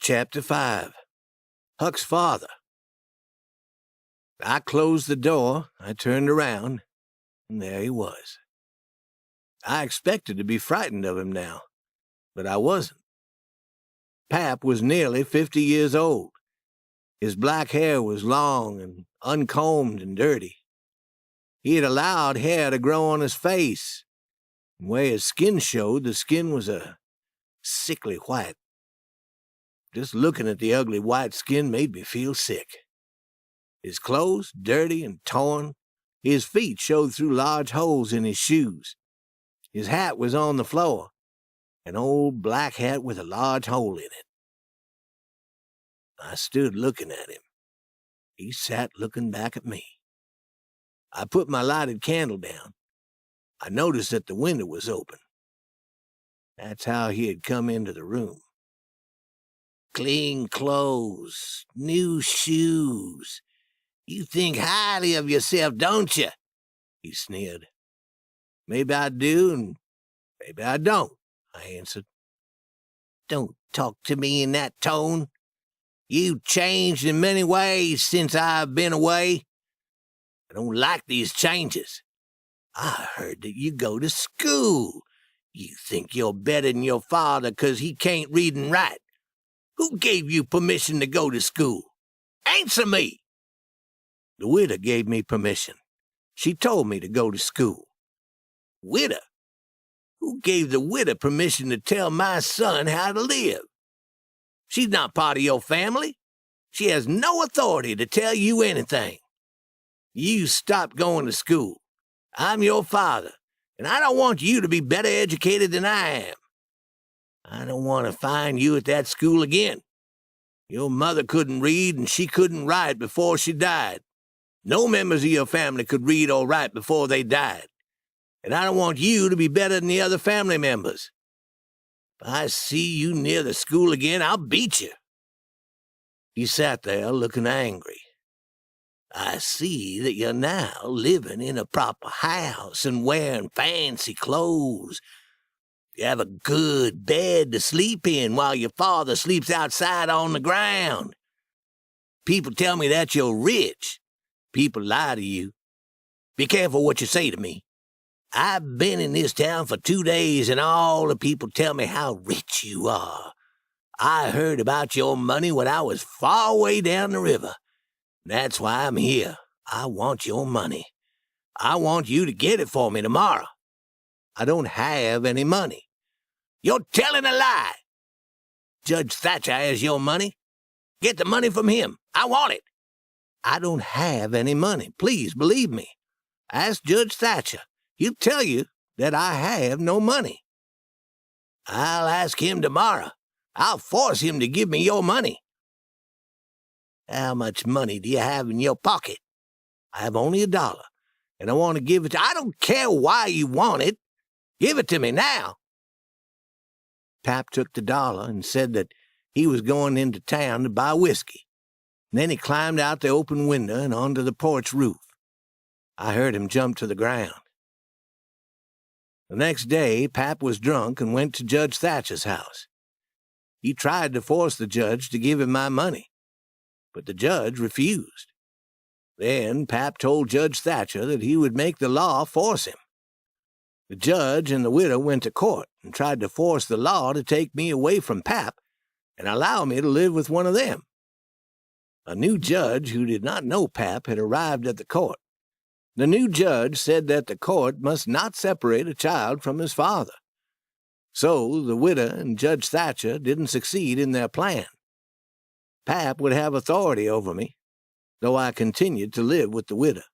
Chapter 5. Huck's Father. I closed the door, I turned around, and there he was. I expected to be frightened of him now, but I wasn't. Pap was nearly 50 years old. His black hair was long and uncombed and dirty. He had allowed hair to grow on his face, and where his skin showed, the skin was a sickly white. Just looking at the ugly white skin made me feel sick. His clothes, dirty and torn. His feet showed through large holes in his shoes. His hat was on the floor, an old black hat with a large hole in it. I stood looking at him. He sat looking back at me. I put my lighted candle down. I noticed that the window was open. That's how he had come into the room. Clean clothes, new shoes. You think highly of yourself, don't you? He sneered. Maybe I do, and maybe I don't, I answered. Don't talk to me in that tone. You've changed in many ways since I've been away. I don't like these changes. I heard that you go to school. You think you're better than your father 'cause he can't read and write. Who gave you permission to go to school? Answer me! The widow gave me permission. She told me to go to school. Widow? Who gave the widow permission to tell my son how to live? She's not part of your family. She has no authority to tell you anything. You stop going to school. I'm your father, and I don't want you to be better educated than I am. I don't want to find you at that school again. Your mother couldn't read and she couldn't write before she died. No members of your family could read or write before they died. And I don't want you to be better than the other family members. If I see you near the school again, I'll beat you. He sat there looking angry. I see that you're now living in a proper house and wearing fancy clothes. You have a good bed to sleep in while your father sleeps outside on the ground. People tell me that you're rich. People lie to you. Be careful what you say to me. I've been in this town for 2 days, and all the people tell me how rich you are. I heard about your money when I was far away down the river. That's why I'm here. I want your money. I want you to get it for me tomorrow. I don't have any money. You're telling a lie. Judge Thatcher has your money. Get the money from him. I want it. I don't have any money. Please believe me. Ask Judge Thatcher. He'll tell you that I have no money. I'll ask him tomorrow. I'll force him to give me your money. How much money do you have in your pocket? I have only $1, and I want to give it to you. I don't care why you want it. Give it to me now. Pap took the $1 and said that he was going into town to buy whiskey. Then he climbed out the open window and onto the porch roof. I heard him jump to the ground. The next day, Pap was drunk and went to Judge Thatcher's house. He tried to force the judge to give him my money, but the judge refused. Then Pap told Judge Thatcher that he would make the law force him. The judge and the widow went to court and tried to force the law to take me away from Pap and allow me to live with one of them. A new judge who did not know Pap had arrived at the court. The new judge said that the court must not separate a child from his father. So the widow and Judge Thatcher didn't succeed in their plan. Pap would have authority over me, though I continued to live with the widow.